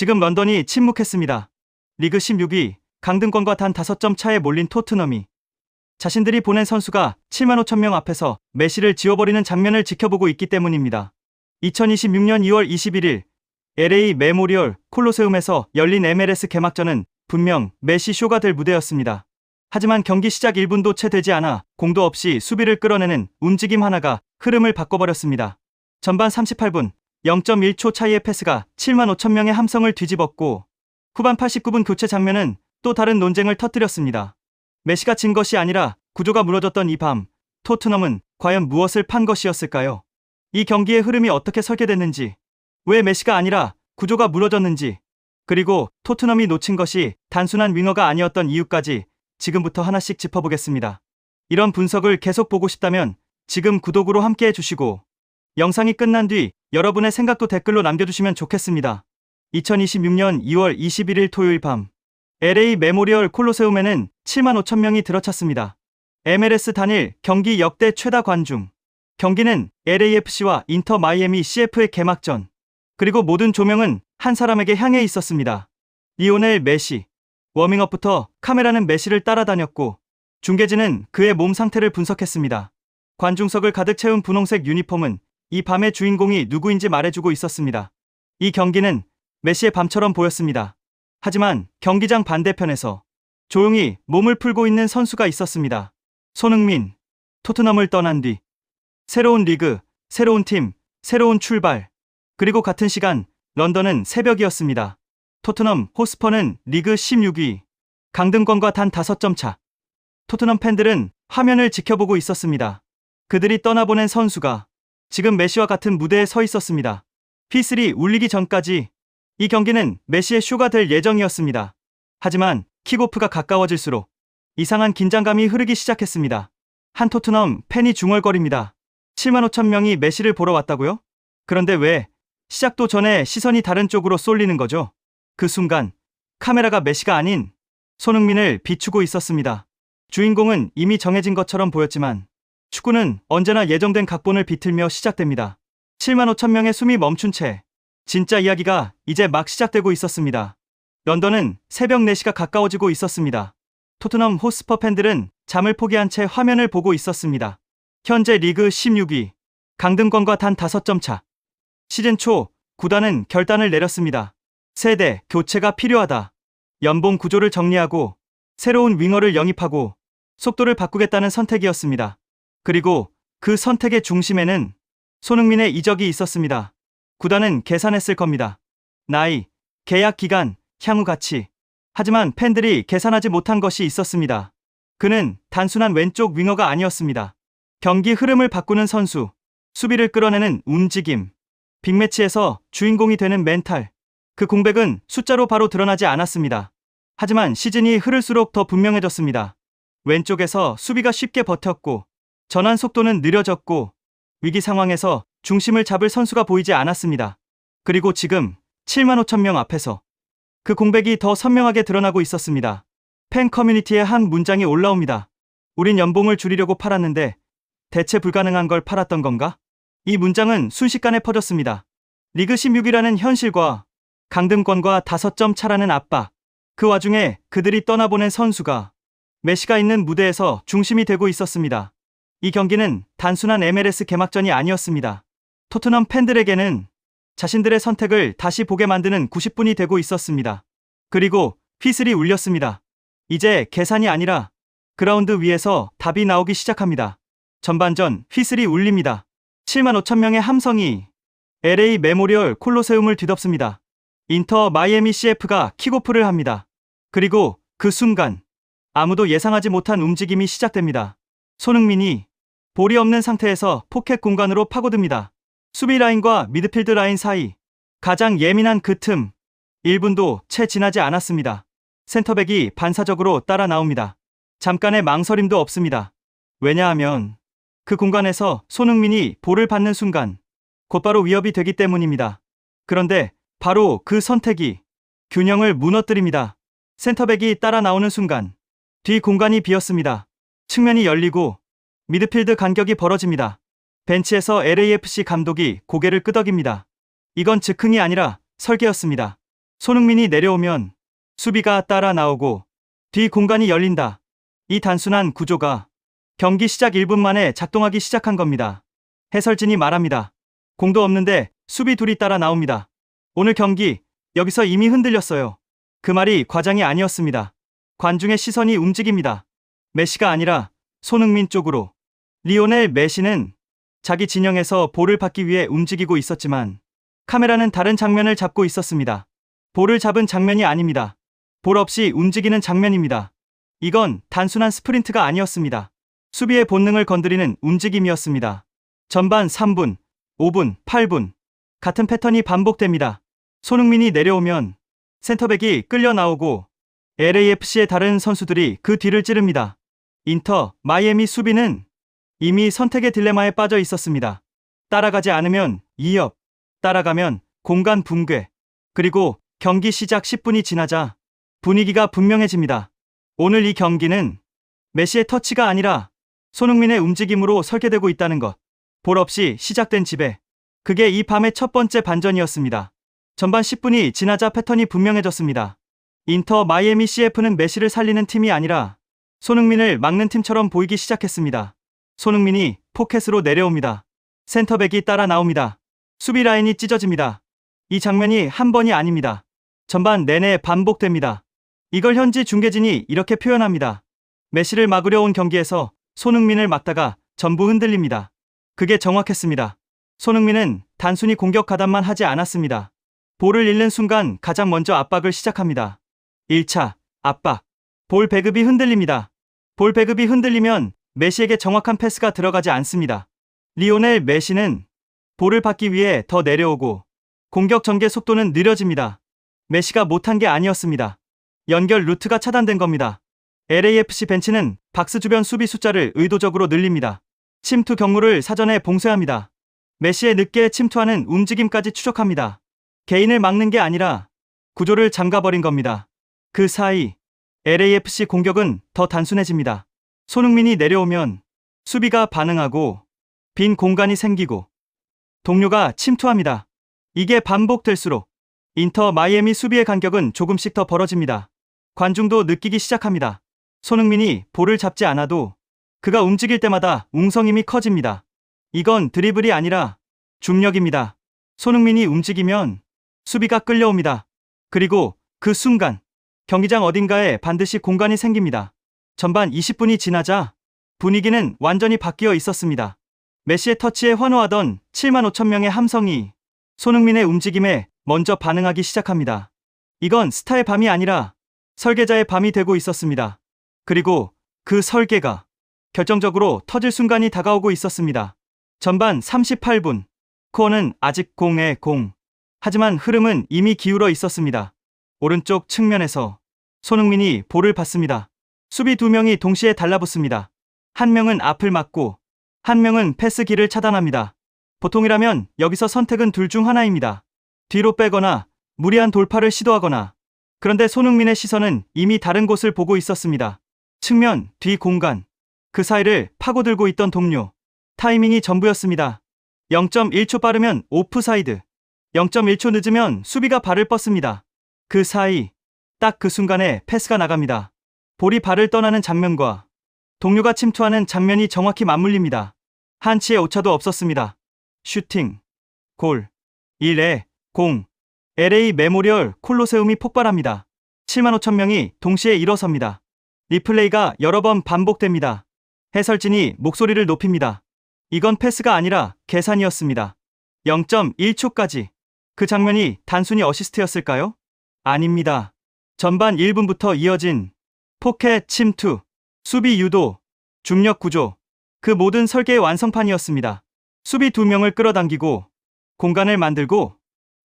지금 런던이 침묵했습니다. 리그 16위, 강등권과 단 5점 차에 몰린 토트넘이 자신들이 보낸 선수가 7만 5천 명 앞에서 메시를 지워버리는 장면을 지켜보고 있기 때문입니다. 2026년 2월 21일 LA 메모리얼 콜로세움에서 열린 MLS 개막전은 분명 메시 쇼가 될 무대였습니다. 하지만 경기 시작 1분도 채 되지 않아 공도 없이 수비를 끌어내는 움직임 하나가 흐름을 바꿔버렸습니다. 전반 38분 0.1초 차이의 패스가 7만 5천 명의 함성을 뒤집었고 후반 89분 교체 장면은 또 다른 논쟁을 터뜨렸습니다. 메시가 진 것이 아니라 구조가 무너졌던 이 밤, 토트넘은 과연 무엇을 판 것이었을까요? 이 경기의 흐름이 어떻게 설계됐는지, 왜 메시가 아니라 구조가 무너졌는지, 그리고 토트넘이 놓친 것이 단순한 윙어가 아니었던 이유까지 지금부터 하나씩 짚어보겠습니다. 이런 분석을 계속 보고 싶다면 지금 구독으로 함께 해주시고 영상이 끝난 뒤 여러분의 생각도 댓글로 남겨주시면 좋겠습니다. 2026년 2월 21일 토요일 밤 LA 메모리얼 콜로세움에는 7만 5천 명이 들어찼습니다. MLS 단일 경기 역대 최다 관중. 경기는 LAFC와 인터 마이애미 CF의 개막전. 그리고 모든 조명은 한 사람에게 향해 있었습니다. 리오넬 메시. 워밍업부터 카메라는 메시를 따라다녔고 중계진은 그의 몸 상태를 분석했습니다. 관중석을 가득 채운 분홍색 유니폼은 이 밤의 주인공이 누구인지 말해주고 있었습니다. 이 경기는 메시의 밤처럼 보였습니다. 하지만 경기장 반대편에서 조용히 몸을 풀고 있는 선수가 있었습니다. 손흥민. 토트넘을 떠난 뒤 새로운 리그, 새로운 팀, 새로운 출발. 그리고 같은 시간 런던은 새벽이었습니다. 토트넘 호스퍼는 리그 16위, 강등권과 단 5점 차. 토트넘 팬들은 화면을 지켜보고 있었습니다. 그들이 떠나보낸 선수가 지금 메시와 같은 무대에 서 있었습니다. 휘슬이 울리기 전까지 이 경기는 메시의 쇼가 될 예정이었습니다. 하지만 킥오프가 가까워질수록 이상한 긴장감이 흐르기 시작했습니다. 한 토트넘 팬이 중얼거립니다. 7만 5천 명이 메시를 보러 왔다고요? 그런데 왜 시작도 전에 시선이 다른 쪽으로 쏠리는 거죠? 그 순간 카메라가 메시가 아닌 손흥민을 비추고 있었습니다. 주인공은 이미 정해진 것처럼 보였지만 축구는 언제나 예정된 각본을 비틀며 시작됩니다. 7만 5천 명의 숨이 멈춘 채 진짜 이야기가 이제 막 시작되고 있었습니다. 런던은 새벽 4시가 가까워지고 있었습니다. 토트넘 호스퍼 팬들은 잠을 포기한 채 화면을 보고 있었습니다. 현재 리그 16위, 강등권과 단 5점 차. 시즌 초 구단은 결단을 내렸습니다. 세대 교체가 필요하다. 연봉 구조를 정리하고 새로운 윙어를 영입하고 속도를 바꾸겠다는 선택이었습니다. 그리고 그 선택의 중심에는 손흥민의 이적이 있었습니다. 구단은 계산했을 겁니다. 나이, 계약 기간, 향후 가치. 하지만 팬들이 계산하지 못한 것이 있었습니다. 그는 단순한 왼쪽 윙어가 아니었습니다. 경기 흐름을 바꾸는 선수, 수비를 끌어내는 움직임, 빅매치에서 주인공이 되는 멘탈. 그 공백은 숫자로 바로 드러나지 않았습니다. 하지만 시즌이 흐를수록 더 분명해졌습니다. 왼쪽에서 수비가 쉽게 버텼고 전환 속도는 느려졌고 위기 상황에서 중심을 잡을 선수가 보이지 않았습니다. 그리고 지금 7만 5천 명 앞에서 그 공백이 더 선명하게 드러나고 있었습니다. 팬 커뮤니티에 한 문장이 올라옵니다. 우린 연봉을 줄이려고 팔았는데 대체 불가능한 걸 팔았던 건가? 이 문장은 순식간에 퍼졌습니다. 리그 16위라는 현실과 강등권과 5점 차라는 압박. 그 와중에 그들이 떠나보낸 선수가 메시가 있는 무대에서 중심이 되고 있었습니다. 이 경기는 단순한 MLS 개막전이 아니었습니다. 토트넘 팬들에게는 자신들의 선택을 다시 보게 만드는 90분이 되고 있었습니다. 그리고 휘슬이 울렸습니다. 이제 계산이 아니라 그라운드 위에서 답이 나오기 시작합니다. 전반전 휘슬이 울립니다. 7만 5천 명의 함성이 LA 메모리얼 콜로세움을 뒤덮습니다. 인터 마이애미 CF가 킥오프를 합니다. 그리고 그 순간 아무도 예상하지 못한 움직임이 시작됩니다. 손흥민이 볼이 없는 상태에서 포켓 공간으로 파고듭니다. 수비 라인과 미드필드 라인 사이 가장 예민한 그 틈. 1분도 채 지나지 않았습니다. 센터백이 반사적으로 따라 나옵니다. 잠깐의 망설임도 없습니다. 왜냐하면 그 공간에서 손흥민이 볼을 받는 순간 곧바로 위협이 되기 때문입니다. 그런데 바로 그 선택이 균형을 무너뜨립니다. 센터백이 따라 나오는 순간 뒤 공간이 비었습니다. 측면이 열리고 미드필드 간격이 벌어집니다. 벤치에서 LAFC 감독이 고개를 끄덕입니다. 이건 즉흥이 아니라 설계였습니다. 손흥민이 내려오면 수비가 따라 나오고 뒤 공간이 열린다. 이 단순한 구조가 경기 시작 1분 만에 작동하기 시작한 겁니다. 해설진이 말합니다. 공도 없는데 수비 둘이 따라 나옵니다. 오늘 경기 여기서 이미 흔들렸어요. 그 말이 과장이 아니었습니다. 관중의 시선이 움직입니다. 메시가 아니라 손흥민 쪽으로. 리오넬 메시는 자기 진영에서 볼을 받기 위해 움직이고 있었지만 카메라는 다른 장면을 잡고 있었습니다. 볼을 잡은 장면이 아닙니다. 볼 없이 움직이는 장면입니다. 이건 단순한 스프린트가 아니었습니다. 수비의 본능을 건드리는 움직임이었습니다. 전반 3분, 5분, 8분 같은 패턴이 반복됩니다. 손흥민이 내려오면 센터백이 끌려 나오고 LAFC의 다른 선수들이 그 뒤를 찌릅니다. 인터 마이애미 수비는 이미 선택의 딜레마에 빠져 있었습니다. 따라가지 않으면 2업, 따라가면 공간 붕괴. 그리고 경기 시작 10분이 지나자 분위기가 분명해집니다. 오늘 이 경기는 메시의 터치가 아니라 손흥민의 움직임으로 설계되고 있다는 것. 볼 없이 시작된 지배. 그게 이 밤의 첫 번째 반전이었습니다. 전반 10분이 지나자 패턴이 분명해졌습니다. 인터 마이애미 CF는 메시를 살리는 팀이 아니라 손흥민을 막는 팀처럼 보이기 시작했습니다. 손흥민이 포켓으로 내려옵니다. 센터백이 따라 나옵니다. 수비 라인이 찢어집니다. 이 장면이 한 번이 아닙니다. 전반 내내 반복됩니다. 이걸 현지 중계진이 이렇게 표현합니다. 메시를 막으려 온 경기에서 손흥민을 막다가 전부 흔들립니다. 그게 정확했습니다. 손흥민은 단순히 공격 가담만 하지 않았습니다. 볼을 잃는 순간 가장 먼저 압박을 시작합니다. 1차 압박. 볼 배급이 흔들립니다. 볼 배급이 흔들리면 메시에게 정확한 패스가 들어가지 않습니다. 리오넬 메시는 볼을 받기 위해 더 내려오고 공격 전개 속도는 느려집니다. 메시가 못한 게 아니었습니다. 연결 루트가 차단된 겁니다. LAFC 벤치는 박스 주변 수비 숫자를 의도적으로 늘립니다. 침투 경로를 사전에 봉쇄합니다. 메시의 늦게 침투하는 움직임까지 추적합니다. 개인을 막는 게 아니라 구조를 잠가버린 겁니다. 그 사이 LAFC 공격은 더 단순해집니다. 손흥민이 내려오면 수비가 반응하고 빈 공간이 생기고 동료가 침투합니다. 이게 반복될수록 인터 마이애미 수비의 간격은 조금씩 더 벌어집니다. 관중도 느끼기 시작합니다. 손흥민이 볼을 잡지 않아도 그가 움직일 때마다 웅성임이 커집니다. 이건 드리블이 아니라 중력입니다. 손흥민이 움직이면 수비가 끌려옵니다. 그리고 그 순간 경기장 어딘가에 반드시 공간이 생깁니다. 전반 20분이 지나자 분위기는 완전히 바뀌어 있었습니다. 메시의 터치에 환호하던 7만 5천 명의 함성이 손흥민의 움직임에 먼저 반응하기 시작합니다. 이건 스타의 밤이 아니라 설계자의 밤이 되고 있었습니다. 그리고 그 설계가 결정적으로 터질 순간이 다가오고 있었습니다. 전반 38분. 코어는 아직 공에 공. 하지만 흐름은 이미 기울어 있었습니다. 오른쪽 측면에서 손흥민이 볼을 받습니다. 수비 2명이 동시에 달라붙습니다. 한 명은 앞을 막고 한 명은 패스 길을 차단합니다. 보통이라면 여기서 선택은 둘 중 하나입니다. 뒤로 빼거나 무리한 돌파를 시도하거나. 그런데 손흥민의 시선은 이미 다른 곳을 보고 있었습니다. 측면, 뒤 공간. 그 사이를 파고들고 있던 동료. 타이밍이 전부였습니다. 0.1초 빠르면 오프사이드. 0.1초 늦으면 수비가 발을 뻗습니다. 그 사이 딱 그 순간에 패스가 나갑니다. 볼이 발을 떠나는 장면과 동료가 침투하는 장면이 정확히 맞물립니다. 한치의 오차도 없었습니다. 슈팅, 골, 1에 0. LA 메모리얼 콜로세움이 폭발합니다. 7만 5천 명이 동시에 일어섭니다. 리플레이가 여러 번 반복됩니다. 해설진이 목소리를 높입니다. 이건 패스가 아니라 계산이었습니다. 0.1초까지. 그 장면이 단순히 어시스트였을까요? 아닙니다. 전반 1분부터 이어진 포켓 침투, 수비 유도, 중력 구조. 그 모든 설계의 완성판이었습니다. 수비 2명을 끌어당기고 공간을 만들고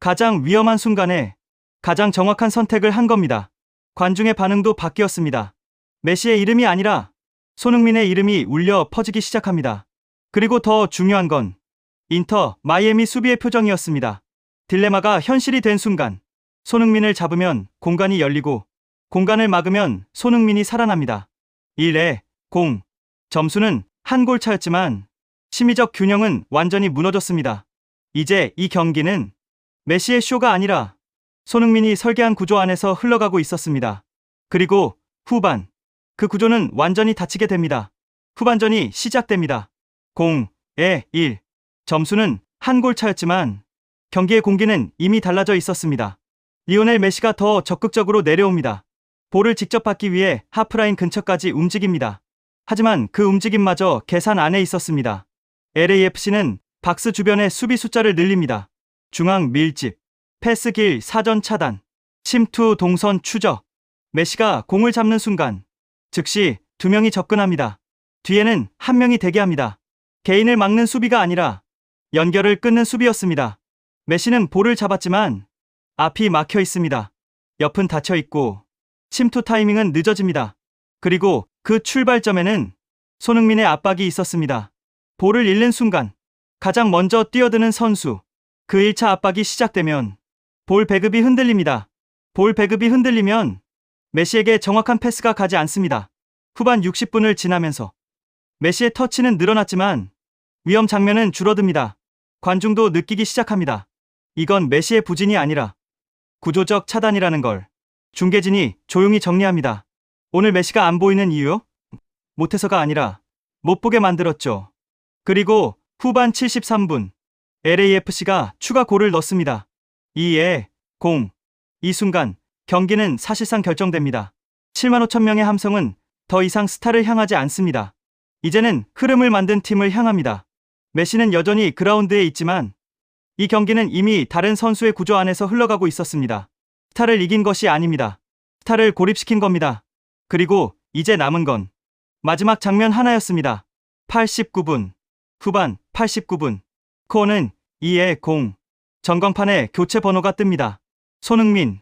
가장 위험한 순간에 가장 정확한 선택을 한 겁니다. 관중의 반응도 바뀌었습니다. 메시의 이름이 아니라 손흥민의 이름이 울려 퍼지기 시작합니다. 그리고 더 중요한 건 인터 마이애미 수비의 표정이었습니다. 딜레마가 현실이 된 순간 손흥민을 잡으면 공간이 열리고 공간을 막으면 손흥민이 살아납니다. 1에 0. 점수는 한 골 차였지만 심리적 균형은 완전히 무너졌습니다. 이제 이 경기는 메시의 쇼가 아니라 손흥민이 설계한 구조 안에서 흘러가고 있었습니다. 그리고 후반, 그 구조는 완전히 닫히게 됩니다. 후반전이 시작됩니다. 0-1. 점수는 한 골 차였지만 경기의 공기는 이미 달라져 있었습니다. 리오넬 메시가 더 적극적으로 내려옵니다. 볼을 직접 받기 위해 하프라인 근처까지 움직입니다. 하지만 그 움직임마저 계산 안에 있었습니다. LAFC는 박스 주변의 수비 숫자를 늘립니다. 중앙 밀집, 패스 길 사전 차단, 침투 동선 추적. 메시가 공을 잡는 순간 즉시 두 명이 접근합니다. 뒤에는 한 명이 대기합니다. 개인을 막는 수비가 아니라 연결을 끊는 수비였습니다. 메시는 볼을 잡았지만 앞이 막혀 있습니다. 옆은 닫혀 있고 침투 타이밍은 늦어집니다. 그리고 그 출발점에는 손흥민의 압박이 있었습니다. 볼을 잃는 순간 가장 먼저 뛰어드는 선수, 그 1차 압박이 시작되면 볼 배급이 흔들립니다. 볼 배급이 흔들리면 메시에게 정확한 패스가 가지 않습니다. 후반 60분을 지나면서 메시의 터치는 늘어났지만 위험 장면은 줄어듭니다. 관중도 느끼기 시작합니다. 이건 메시의 부진이 아니라 구조적 차단이라는 걸. 중계진이 조용히 정리합니다. 오늘 메시가 안 보이는 이유요? 못해서가 아니라 못 보게 만들었죠. 그리고 후반 73분 LAFC가 추가 골을 넣습니다. 2-0. 이 순간 경기는 사실상 결정됩니다. 7만 5천 명의 함성은 더 이상 스타를 향하지 않습니다. 이제는 흐름을 만든 팀을 향합니다. 메시는 여전히 그라운드에 있지만 이 경기는 이미 다른 선수의 구조 안에서 흘러가고 있었습니다. 스타를 이긴 것이 아닙니다. 스타를 고립시킨 겁니다. 그리고 이제 남은 건 마지막 장면 하나였습니다. 89분. 후반 89분. 코어는 2-0. 전광판에 교체 번호가 뜹니다. 손흥민.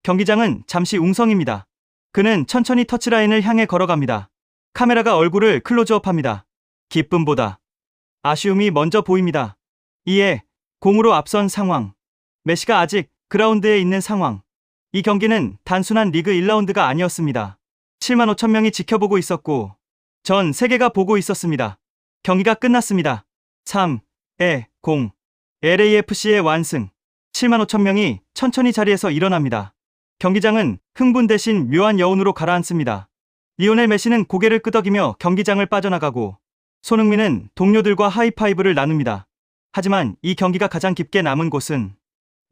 경기장은 잠시 웅성입니다. 그는 천천히 터치라인을 향해 걸어갑니다. 카메라가 얼굴을 클로즈업합니다. 기쁨보다 아쉬움이 먼저 보입니다. 2-0으로 앞선 상황. 메시가 아직 그라운드에 있는 상황. 이 경기는 단순한 리그 1라운드가 아니었습니다. 7만 5천 명이 지켜보고 있었고 전 세계가 보고 있었습니다. 경기가 끝났습니다. 3-0. LAFC의 완승. 7만 5천 명이 천천히 자리에서 일어납니다. 경기장은 흥분 대신 묘한 여운으로 가라앉습니다. 리오넬 메시는 고개를 끄덕이며 경기장을 빠져나가고 손흥민은 동료들과 하이파이브를 나눕니다. 하지만 이 경기가 가장 깊게 남은 곳은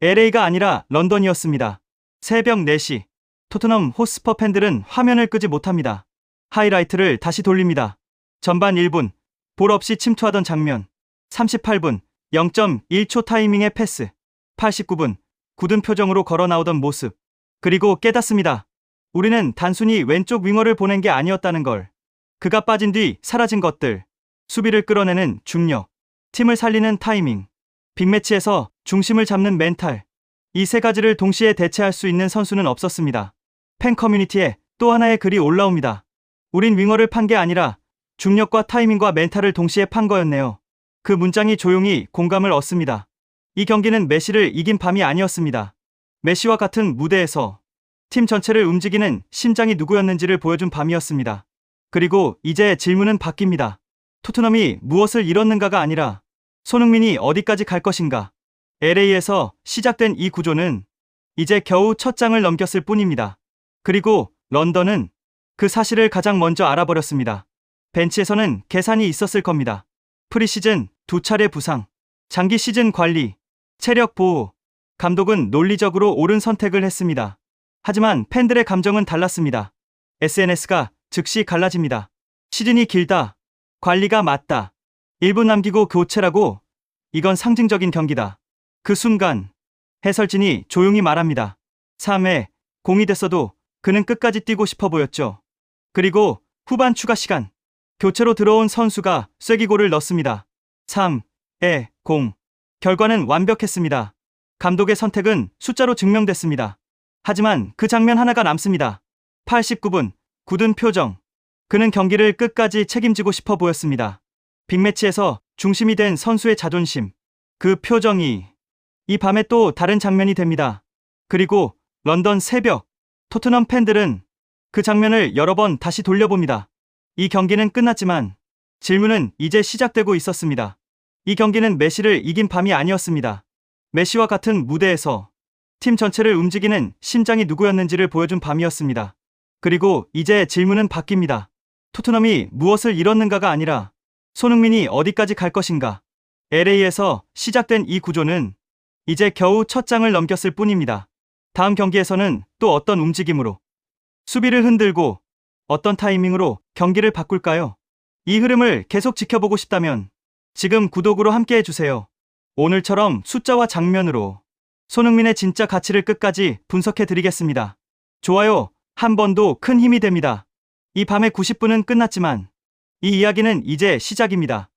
LA가 아니라 런던이었습니다. 새벽 4시. 토트넘 호스퍼 팬들은 화면을 끄지 못합니다. 하이라이트를 다시 돌립니다. 전반 1분, 볼 없이 침투하던 장면. 38분, 0.1초 타이밍의 패스. 89분, 굳은 표정으로 걸어 나오던 모습. 그리고 깨닫습니다. 우리는 단순히 왼쪽 윙어를 보낸 게 아니었다는 걸. 그가 빠진 뒤 사라진 것들. 수비를 끌어내는 중력, 팀을 살리는 타이밍, 빅매치에서 중심을 잡는 멘탈. 이 세 가지를 동시에 대체할 수 있는 선수는 없었습니다. 팬 커뮤니티에 또 하나의 글이 올라옵니다. 우린 윙어를 판 게 아니라 중력과 타이밍과 멘탈을 동시에 판 거였네요. 그 문장이 조용히 공감을 얻습니다. 이 경기는 메시를 이긴 밤이 아니었습니다. 메시와 같은 무대에서 팀 전체를 움직이는 심장이 누구였는지를 보여준 밤이었습니다. 그리고 이제 질문은 바뀝니다. 토트넘이 무엇을 잃었는가가 아니라 손흥민이 어디까지 갈 것인가. LA에서 시작된 이 구조는 이제 겨우 첫 장을 넘겼을 뿐입니다. 그리고 런던은 그 사실을 가장 먼저 알아버렸습니다. 벤치에서는 계산이 있었을 겁니다. 프리시즌 2차례 부상, 장기 시즌 관리, 체력 보호. 감독은 논리적으로 옳은 선택을 했습니다. 하지만 팬들의 감정은 달랐습니다. SNS가 즉시 갈라집니다. 시즌이 길다. 관리가 맞다. 1분 남기고 교체라고? 이건 상징적인 경기다. 그 순간 해설진이 조용히 말합니다. 3-0이 됐어도 그는 끝까지 뛰고 싶어 보였죠. 그리고 후반 추가 시간. 교체로 들어온 선수가 쐐기골을 넣습니다. 3-0. 결과는 완벽했습니다. 감독의 선택은 숫자로 증명됐습니다. 하지만 그 장면 하나가 남습니다. 89분, 굳은 표정. 그는 경기를 끝까지 책임지고 싶어 보였습니다. 빅매치에서 중심이 된 선수의 자존심. 그 표정이 이 밤에 또 다른 장면이 됩니다. 그리고 런던 새벽. 토트넘 팬들은 그 장면을 여러 번 다시 돌려봅니다. 이 경기는 끝났지만 질문은 이제 시작되고 있었습니다. 이 경기는 메시를 이긴 밤이 아니었습니다. 메시와 같은 무대에서 팀 전체를 움직이는 심장이 누구였는지를 보여준 밤이었습니다. 그리고 이제 질문은 바뀝니다. 토트넘이 무엇을 잃었는가가 아니라 손흥민이 어디까지 갈 것인가. LA에서 시작된 이 구조는 이제 겨우 첫 장을 넘겼을 뿐입니다. 다음 경기에서는 또 어떤 움직임으로, 수비를 흔들고 어떤 타이밍으로 경기를 바꿀까요? 이 흐름을 계속 지켜보고 싶다면 지금 구독으로 함께 해주세요. 오늘처럼 숫자와 장면으로 손흥민의 진짜 가치를 끝까지 분석해 드리겠습니다. 좋아요 한 번도 큰 힘이 됩니다. 이 밤의 90분은 끝났지만 이 이야기는 이제 시작입니다.